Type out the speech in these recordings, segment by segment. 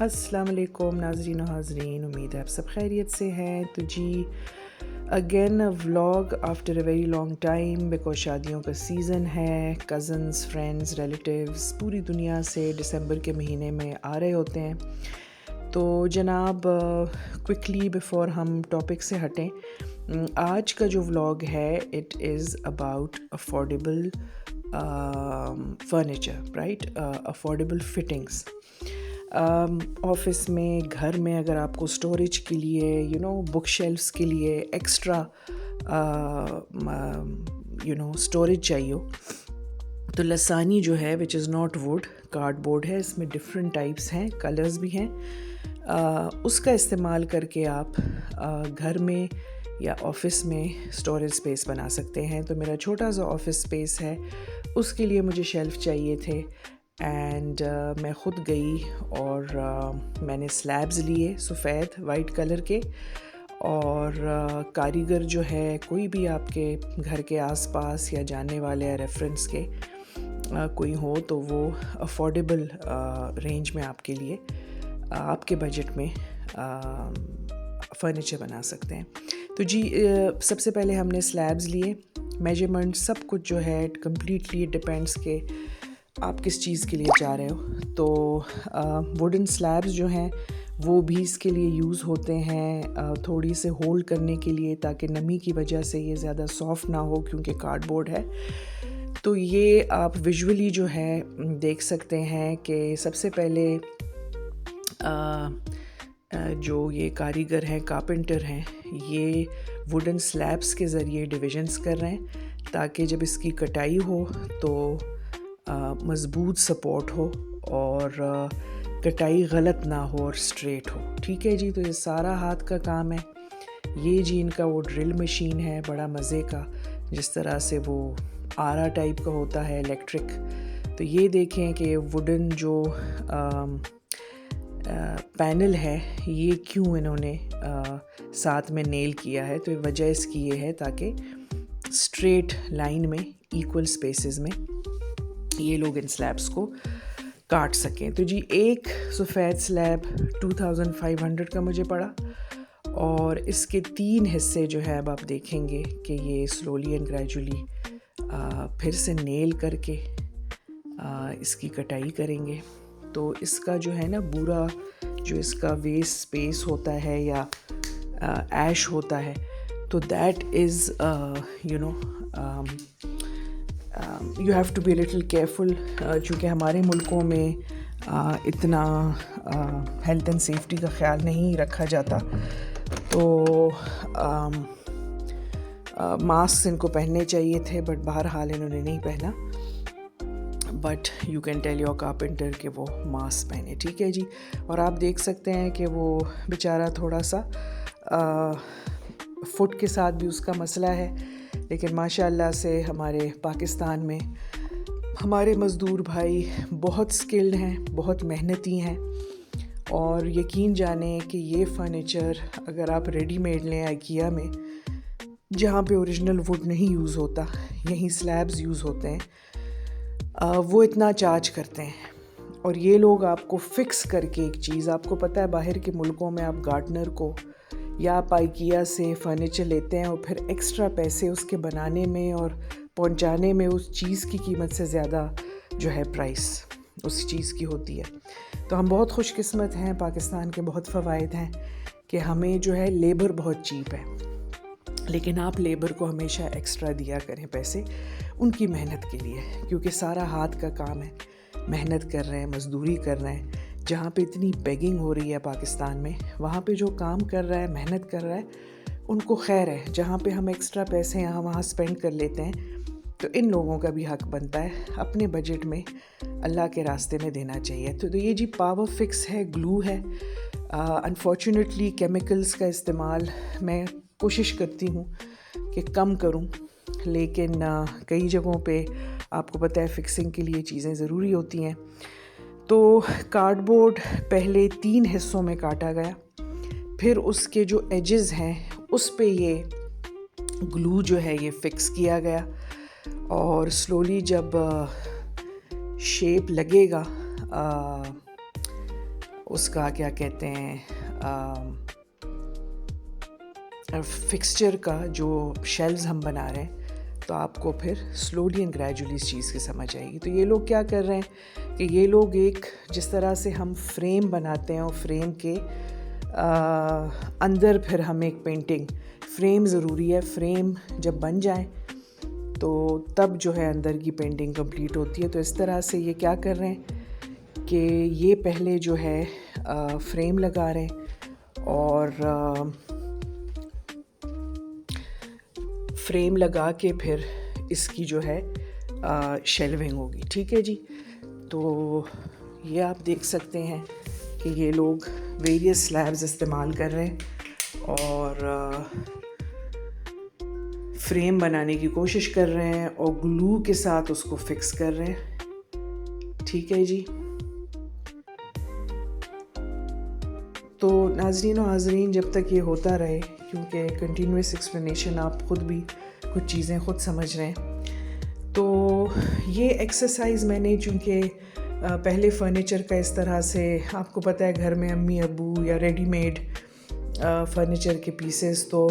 अस्सलाम वालेकुम नाज़रीन और हाज़रीन, उम्मीद है आप सब खैरियत से हैं। तो जी again a vlog after a very long time, because शादियों का सीज़न है। कज़न्स, फ्रेंड्स, रिलेटिव्स पूरी दुनिया से दिसंबर के महीने में आ रहे होते हैं। तो जनाब क्विकली बिफ़ोर हम टॉपिक से हटें, आज का जो व्लॉग है it is about affordable furniture, right, affordable fittings. Office में, घर में अगर आपको स्टोरेज के लिए बुक शेल्फ्स के लिए एक्स्ट्रा स्टोरेज चाहिए हो, तो लसानी जो है which is not would, cardboard है। इसमें डिफरेंट टाइप्स हैं, कलर्स भी हैं। उसका इस्तेमाल करके आप घर में या ऑफिस में स्टोरेज स्पेस बना सकते हैं। तो मेरा छोटा सा ऑफिस स्पेस है, उसके लिए मुझे शेल्फ चाहिए थे एंड मैं ख़ुद गई और मैंने स्लैब्स लिए सफ़ेद वाइट कलर के। और कारीगर जो है, कोई भी आपके घर के आसपास या जानने वाले या रेफरेंस के कोई हो, तो वो अफोर्डेबल रेंज में आपके लिए आपके बजट में फ़र्नीचर बना सकते हैं। तो जी सबसे पहले हमने स्लैब्स लिए। मेजरमेंट सब कुछ जो है कम्प्लीटली डिपेंड्स के आप किस चीज़ के लिए चाह रहे हो। तो वुडन स्लैब्स जो हैं वो भी इसके लिए यूज़ होते हैं, थोड़ी से होल्ड करने के लिए, ताकि नमी की वजह से ये ज़्यादा सॉफ्ट ना हो, क्योंकि कार्डबोर्ड है। तो ये आप विजुअली जो है देख सकते हैं कि सबसे पहले जो ये कारीगर हैं, कारपेंटर हैं, ये वुडन स्लैब्स के ज़रिए डिविजन्स कर रहे हैं, ताकि जब इसकी कटाई हो तो मज़बूत सपोर्ट हो और कटाई गलत ना हो और स्ट्रेट हो। ठीक है जी। तो ये सारा हाथ का काम है। ये जी इनका वो ड्रिल मशीन है, बड़ा मज़े का, जिस तरह से वो आरा टाइप का होता है, इलेक्ट्रिक। तो ये देखें कि वुडन जो पैनल है, ये क्यों इन्होंने साथ में नेल किया है। तो वजह इसकी ये है ताकि स्ट्रेट लाइन में, इक्वल स्पेसेस में ये लोग इन स्लैब्स को काट सकें। तो जी एक सफ़ेद स्लैब 2500 का मुझे पड़ा, और इसके 3 हिस्से जो है अब आप देखेंगे कि ये स्लोली एंड ग्रेजुअली फिर से नेल करके इसकी कटाई करेंगे। तो इसका जो है ना पूरा जो इसका वेस्ट स्पेस होता है या ऐश होता है, तो that is you have to be little careful, चूँकि हमारे मुल्कों में इतना हेल्थ एंड सेफ्टी का ख्याल नहीं रखा जाता। तो मास्क इनको पहनने चाहिए थे, बट बहरहाल इन्होंने नहीं पहना। But you can tell your carpenter कि वो मास्क पहने। ठीक है जी। और आप देख सकते हैं कि वो बेचारा थोड़ा सा फुट के साथ भी उसका मसला है, लेकिन माशाअल्लाह से हमारे पाकिस्तान में हमारे मज़दूर भाई बहुत स्किल्ड हैं, बहुत मेहनती हैं। और यकीन जाने कि ये फ़र्नीचर अगर आप रेडीमेड लें IKEA में, जहाँ पे ओरिजिनल वुड नहीं यूज़ होता, यहीं स्लैब्स यूज़ होते हैं, वो इतना चार्ज करते हैं। और ये लोग आपको फ़िक्स करके एक चीज़, आपको पता है बाहर के मुल्कों में आप गार्डनर को या आप IKEA से फ़र्नीचर लेते हैं और फिर एक्स्ट्रा पैसे उसके बनाने में और पहुंचाने में उस चीज़ की कीमत से ज़्यादा जो है प्राइस उस चीज़ की होती है। तो हम बहुत खुशकिस्मत हैं, पाकिस्तान के बहुत फ़वाइद हैं कि हमें जो है लेबर बहुत चीप है, लेकिन आप लेबर को हमेशा एक्स्ट्रा दिया करें पैसे उनकी मेहनत के लिए, क्योंकि सारा हाथ का काम है, मेहनत कर रहे हैं, मज़दूरी कर रहे हैं। जहाँ पे इतनी बेगिंग हो रही है पाकिस्तान में, वहाँ पे जो काम कर रहा है, मेहनत कर रहा है, उनको खैर है। जहाँ पे हम एक्स्ट्रा पैसे यहाँ वहाँ स्पेंड कर लेते हैं, तो इन लोगों का भी हक बनता है अपने बजट में अल्लाह के रास्ते में देना चाहिए। तो ये जी पावर फिक्स है, ग्लू है। अनफॉर्चुनेटली केमिकल्स का इस्तेमाल मैं कोशिश करती हूँ कि कम करूँ, लेकिन कई जगहों पे आपको पता है फिक्सिंग के लिए चीज़ें ज़रूरी होती हैं। तो कार्डबोर्ड पहले 3 हिस्सों में काटा गया, फिर उसके जो एजेस हैं उस पे ये ग्लू जो है ये फिक्स किया गया, और स्लोली जब शेप लगेगा उसका क्या कहते हैं फिक्सचर का जो शेल्व्स हम बना रहे हैं, तो आपको फिर स्लोली एंड ग्रेजुअली इस चीज़ की समझ आएगी। तो ये लोग क्या कर रहे हैं कि ये लोग एक जिस तरह से हम फ्रेम बनाते हैं और फ्रेम के अंदर फिर हम एक पेंटिंग, फ्रेम ज़रूरी है, फ्रेम जब बन जाए तो तब जो है अंदर की पेंटिंग कंप्लीट होती है। तो इस तरह से ये क्या कर रहे हैं कि ये पहले जो है फ्रेम लगा रहे हैं और फ्रेम लगा के फिर इसकी जो है शेल्विंग होगी। ठीक है जी। तो ये आप देख सकते हैं कि ये लोग वेरियस स्लैब्स इस्तेमाल कर रहे हैं और फ्रेम बनाने की कोशिश कर रहे हैं और ग्लू के साथ उसको फिक्स कर रहे हैं। ठीक है जी। तो नाज़रीन और हाज़रीन, जब तक ये होता रहे, क्योंकि कंटिन्यूस एक्सप्लेनेशन आप ख़ुद भी कुछ चीज़ें ख़ुद समझ रहे हैं, तो ये एक्सरसाइज मैंने चूँकि पहले फ़र्नीचर का इस तरह से, आपको पता है घर में अम्मी अबू या रेडीमेड फ़र्नीचर के पीसेस, तो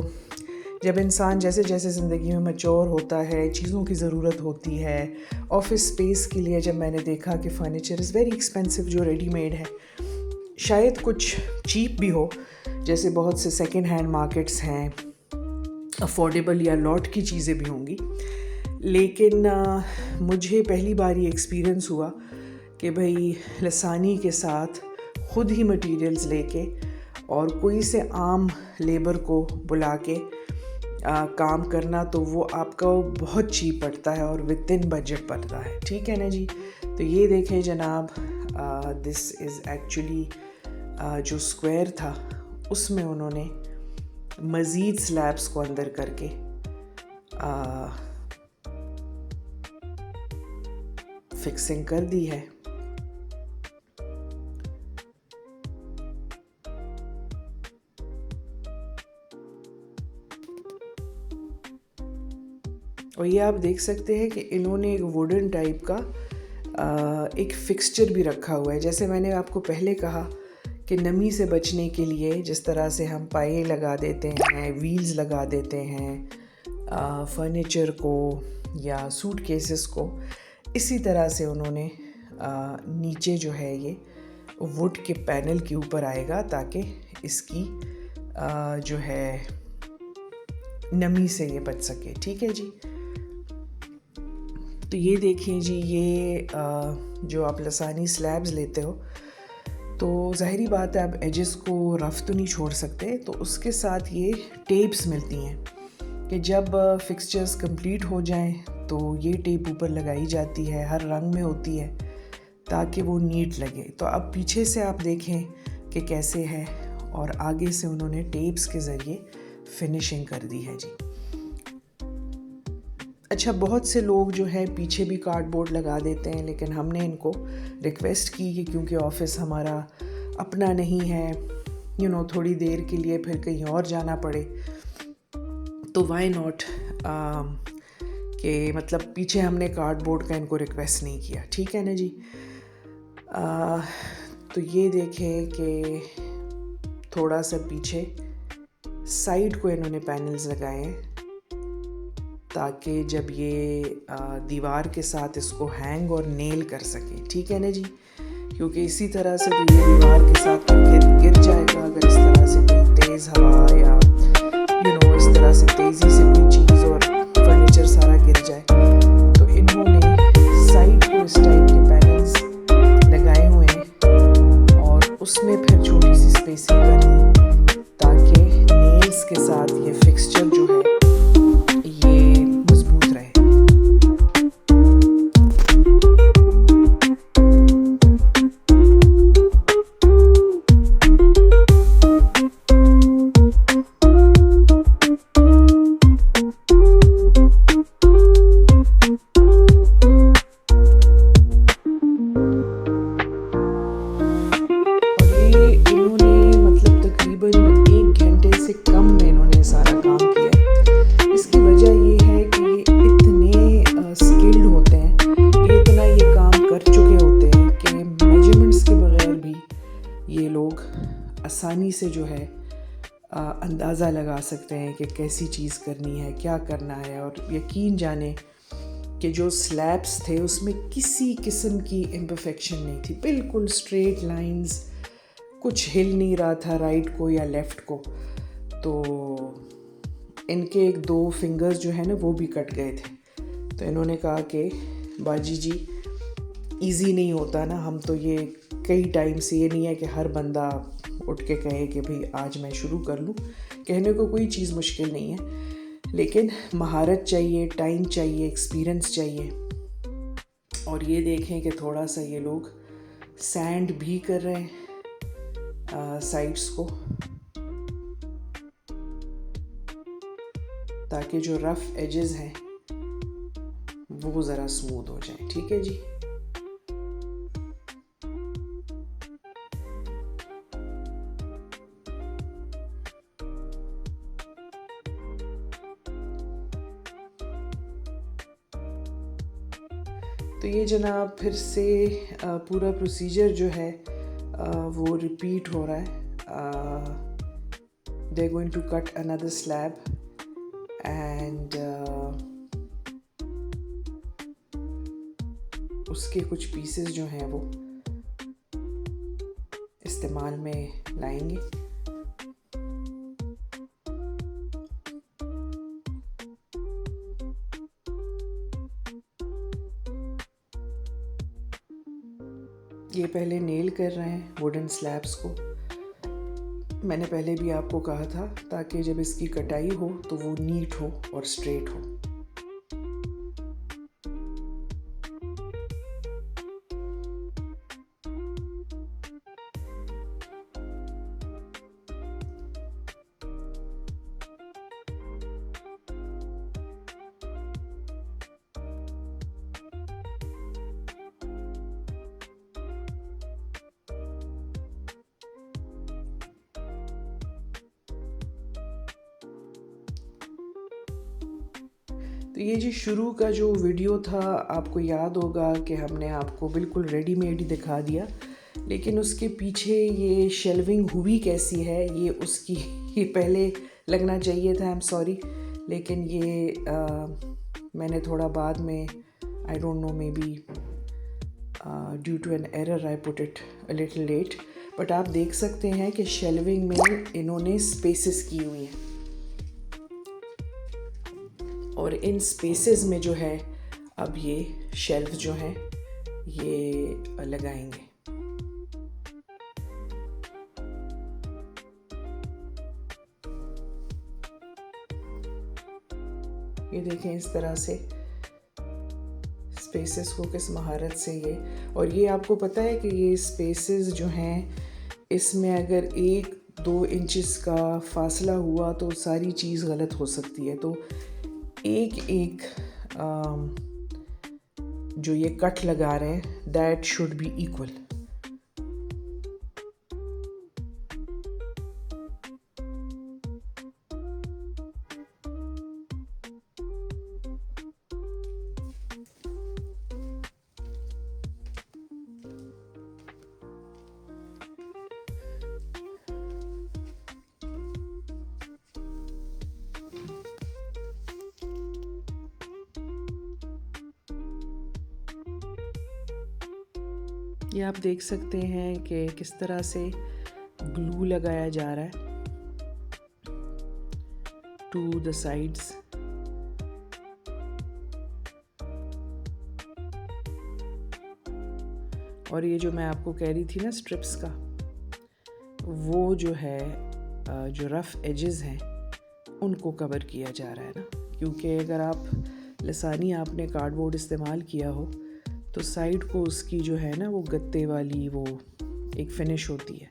जब इंसान जैसे जैसे ज़िंदगी में मैच्योर होता है, चीज़ों की ज़रूरत होती है, ऑफ़िस स्पेस के लिए जब मैंने देखा कि फ़र्नीचर इज़ वेरी एक्सपेंसिव जो रेडीमेड है, शायद कुछ चीप भी हो, जैसे बहुत से सेकंड हैंड मार्केट्स हैं, अफोर्डेबल या लॉट की चीज़ें भी होंगी, लेकिन मुझे पहली बार ये एक्सपीरियंस हुआ कि भाई लसानी के साथ ख़ुद ही मटेरियल्स लेके और कोई से आम लेबर को बुला के काम करना, तो वो आपका बहुत चीप पड़ता है और विद इन बजट पड़ता है। ठीक है ना जी। तो ये देखें जनाब, दिस इज़ एक्चुअली जो स्क्वायर था उसमें उन्होंने मज़ीद स्लैब्स को अंदर करके फिक्सिंग कर दी है। और ये आप देख सकते हैं कि इन्होंने एक वुडन टाइप का एक फिक्सचर भी रखा हुआ है। जैसे मैंने आपको पहले कहा कि नमी से बचने के लिए जिस तरह से हम पाए लगा देते हैं, व्हील्स लगा देते हैं फर्नीचर को या सूट केसेस को, इसी तरह से उन्होंने नीचे जो है ये वुड के पैनल के ऊपर आएगा ताकि इसकी जो है नमी से ये बच सके। ठीक है जी। तो ये देखिए जी, ये जो आप लसानी स्लैब्स लेते हो तो ज़ाहिरी बात है आप एजेस को रफ़ तो नहीं छोड़ सकते, तो उसके साथ ये टेप्स मिलती हैं कि जब फिक्सचर्स कंप्लीट हो जाएं तो ये टेप ऊपर लगाई जाती है, हर रंग में होती है ताकि वो नीट लगे। तो अब पीछे से आप देखें कि कैसे है और आगे से उन्होंने टेप्स के ज़रिए फिनिशिंग कर दी है जी। अच्छा, बहुत से लोग जो है पीछे भी कार्डबोर्ड लगा देते हैं, लेकिन हमने इनको रिक्वेस्ट की कि क्योंकि ऑफ़िस हमारा अपना नहीं है, थोड़ी देर के लिए फिर कहीं और जाना पड़े, तो वाई नॉट कि मतलब पीछे हमने कार्डबोर्ड का इनको रिक्वेस्ट नहीं किया। ठीक है ना जी। तो ये देखें कि थोड़ा सा पीछे साइड को इन्होंने पैनल्स लगाए हैं ताकि जब ये दीवार के साथ इसको हैंग और नेल कर सके। ठीक है ना जी। क्योंकि इसी तरह से तो ये दीवार के साथ गिर जाएगा अगर इस तरह से कोई तेज़ हवा या इस तरह से तेज़ी से कोई चीज़ और फर्नीचर सारा गिर जाए। तो इन्होंने साइड को इस टाइप के पैनल्स लगाए हुए हैं और उसमें फिर छोटी सी स्पेसिंग करनी ताकि नेल्स के साथ ये फिक्सचर जो है ये मजबूत रहे। इन्होंने मतलब तकरीबन 1 घंटे से कम में इन्होंने सारा काम किया। आसानी से जो है अंदाज़ा लगा सकते हैं कि कैसी चीज़ करनी है, क्या करना है। और यकीन जाने कि जो स्लैब्स थे उसमें किसी किस्म की इम्परफेक्शन नहीं थी, बिल्कुल स्ट्रेट लाइंस, कुछ हिल नहीं रहा था राइट को या लेफ़्ट को। तो इनके 1-2 फिंगर्स जो है ना वो भी कट गए थे। तो इन्होंने कहा कि बाजी जी इजी नहीं होता ना, हम तो ये कई टाइम से, ये नहीं है कि हर बंदा उठ के कहे कि भाई आज मैं शुरू कर लूँ। कहने को कोई चीज़ मुश्किल नहीं है, लेकिन महारत चाहिए, टाइम चाहिए, एक्सपीरियंस चाहिए। और ये देखें कि थोड़ा सा ये लोग सैंड भी कर रहे हैं साइड्स को, ताकि जो रफ़ एजेस हैं वो ज़रा स्मूथ हो जाए। ठीक है जी। तो ये जनाब फिर से पूरा प्रोसीजर जो है वो रिपीट हो रहा है। They are going to cut another slab and उसके कुछ पीसेस जो हैं वो इस्तेमाल में लाएंगे। ये पहले नेल कर रहे हैं वुडन स्लैब्स को। मैंने पहले भी आपको कहा था ताकि जब इसकी कटाई हो तो वो नीट हो और स्ट्रेट हो। तो ये जी शुरू का जो वीडियो था, आपको याद होगा कि हमने आपको बिल्कुल रेडीमेड ही दिखा दिया, लेकिन उसके पीछे ये शेल्विंग हुई कैसी है ये उसकी ये पहले लगना चाहिए था। आई एम सॉरी, लेकिन ये मैंने थोड़ा बाद में, I don't know, maybe due to an error I put it a little late. But आप देख सकते हैं कि शेल्विंग में इन्होंने स्पेसेस की हुई हैं और इन स्पेसेस में जो है अब ये शेल्फ जो है ये लगाएंगे। ये देखें इस तरह से स्पेसेस को किस महारत से ये, और ये आपको पता है कि ये स्पेसेस जो हैं इसमें अगर 1-2 इंचेस का फासला हुआ तो सारी चीज़ गलत हो सकती है। तो एक जो ये कट लगा रहे हैं दैट शुड बी इक्वल। ये आप देख सकते हैं कि किस तरह से ग्लू लगाया जा रहा है टू द साइड्स। और ये जो मैं आपको कह रही थी ना स्ट्रिप्स का, वो जो है जो रफ़ एजेस हैं उनको कवर किया जा रहा है ना, क्योंकि अगर आप लसानी आपने कार्डबोर्ड इस्तेमाल किया हो तो साइड को उसकी जो है ना वो गत्ते वाली वो एक फिनिश होती है।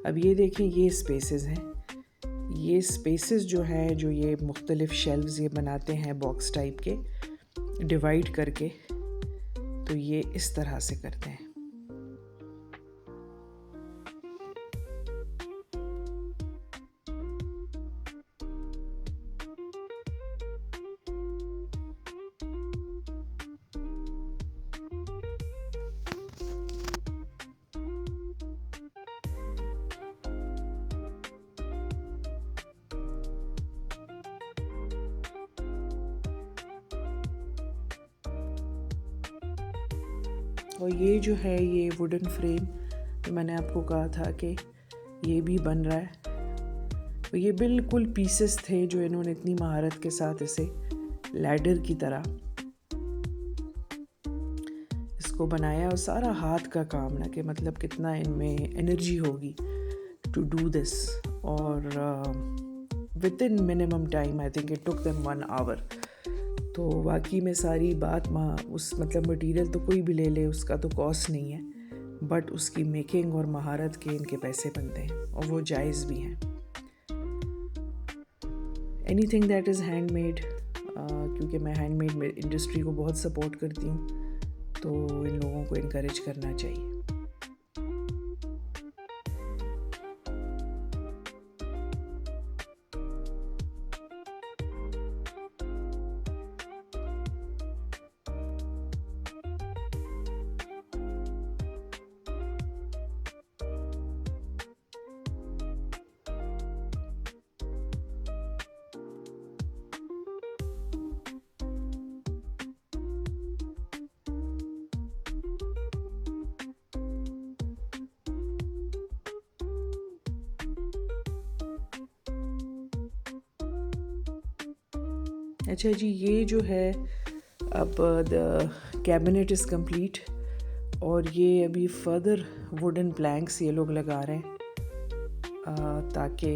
अब ये देखें ये स्पेसेस हैं, ये स्पेसेस जो हैं जो ये मुख्तलिफ शेल्व्स ये बनाते हैं बॉक्स टाइप के डिवाइड करके, तो ये इस तरह से करते हैं। और ये जो है ये वुडन फ्रेम, तो मैंने आपको कहा था कि ये भी बन रहा है। तो ये बिल्कुल पीसेस थे जो इन्होंने इतनी महारत के साथ इसे लैडर की तरह इसको बनाया। और सारा हाथ का काम ना, कि मतलब कितना इनमें एनर्जी होगी टू डू दिस। और with in minimum time, I think it took them 1 hour। तो वाकई में सारी बात उस मतलब मटेरियल तो कोई भी ले ले उसका तो कॉस्ट नहीं है, बट उसकी मेकिंग और महारत के इनके पैसे बनते हैं और वो जायज़ भी हैं। एनीथिंग दैट इज़ हैंडमेड, क्योंकि मैं हैंडमेड इंडस्ट्री को बहुत सपोर्ट करती हूँ, तो इन लोगों को इनकरेज करना चाहिए। अच्छा जी, ये जो है अब द कैबिनेट इज़ कंप्लीट, और ये अभी फर्दर वुडन प्लैंक्स ये लोग लगा रहे हैं ताकि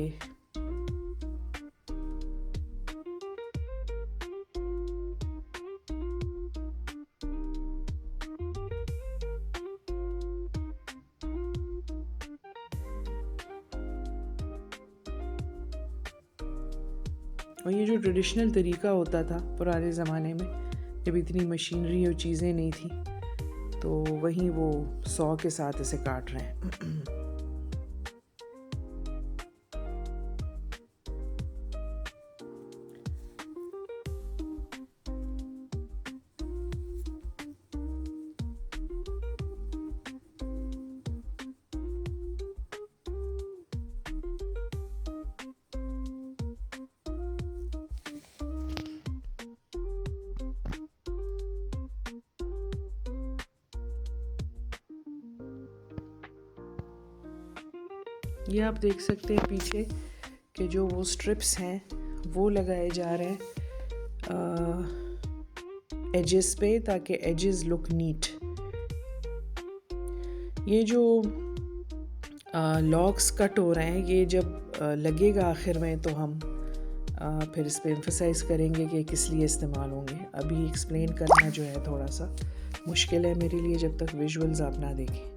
और ये जो ट्रेडिशनल तरीका होता था पुराने ज़माने में, जब इतनी मशीनरी और चीज़ें नहीं थी, तो वहीं वो 100 के साथ इसे काट रहे हैं। ये आप देख सकते हैं पीछे कि जो वो स्ट्रिप्स हैं वो लगाए जा रहे हैं एजेस पे, ताकि एजेस लुक नीट। ये जो लॉक्स कट हो रहे हैं, ये जब लगेगा आखिर में तो हम फिर इस पर एम्फसाइज करेंगे कि किस लिए इस्तेमाल होंगे। अभी एक्सप्लेन करना जो है थोड़ा सा मुश्किल है मेरे लिए जब तक विजुअल्स आप ना देखें।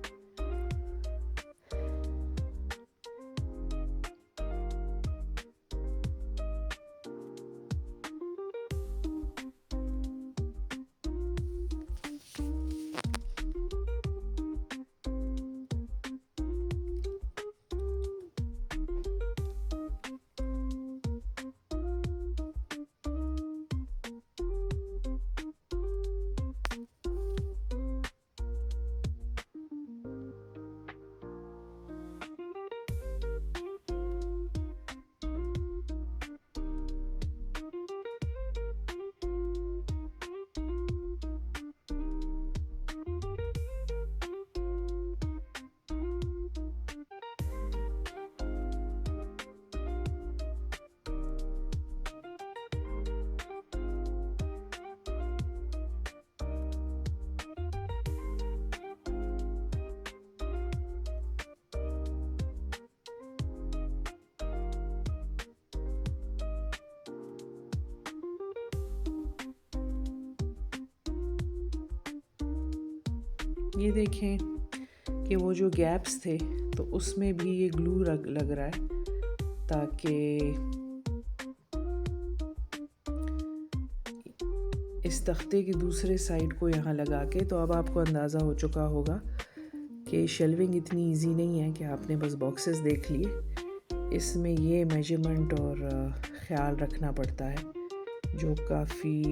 ये देखें कि वो जो गैप्स थे तो उसमें भी ये ग्लू लग रहा है, ताकि इस तख्ते की दूसरे साइड को यहाँ लगा के। तो अब आपको अंदाज़ा हो चुका होगा कि शेल्विंग इतनी इजी नहीं है कि आपने बस बॉक्सेस देख लिए। इसमें ये मेजरमेंट और ख़्याल रखना पड़ता है, जो काफ़ी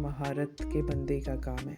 महारत के बंदे का काम है।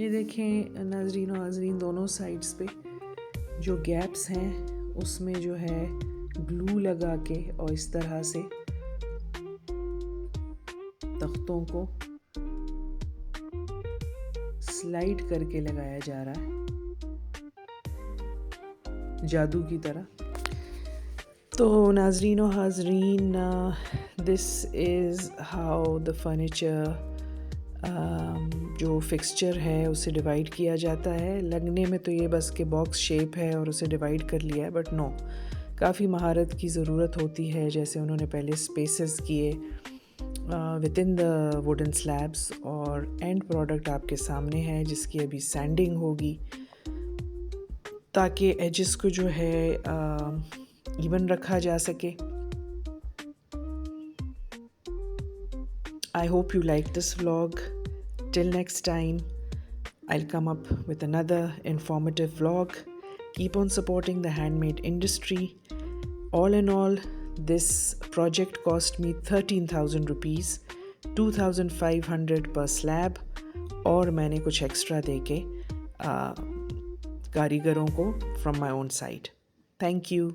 ये देखें नाज़रीन और नाज़रीन, दोनों साइड्स पे जो गैप्स हैं उसमें जो है ग्लू लगा के और इस तरह से तख्तों को स्लाइड करके लगाया जा रहा है जादू की तरह। तो नाज़रीन और हाज़रीन, this is how the furniture जो फिक्सचर है उसे डिवाइड किया जाता है। लगने में तो ये बस के बॉक्स शेप है और उसे डिवाइड कर लिया है, बट नो, काफ़ी महारत की ज़रूरत होती है। जैसे उन्होंने पहले स्पेसेस किए with in the wooden slabs, और एंड प्रोडक्ट आपके सामने है जिसकी अभी सैंडिंग होगी ताकि एजेस को जो है इवन रखा जा सके। I hope you like this vlog. Till next time, I'll come up with another informative vlog. Keep on supporting the handmade industry. All in all, this project cost me 13,000 rupees, 2,500 per slab, और मैंने कुछ extra देके कारीगरों को from my own side. Thank you.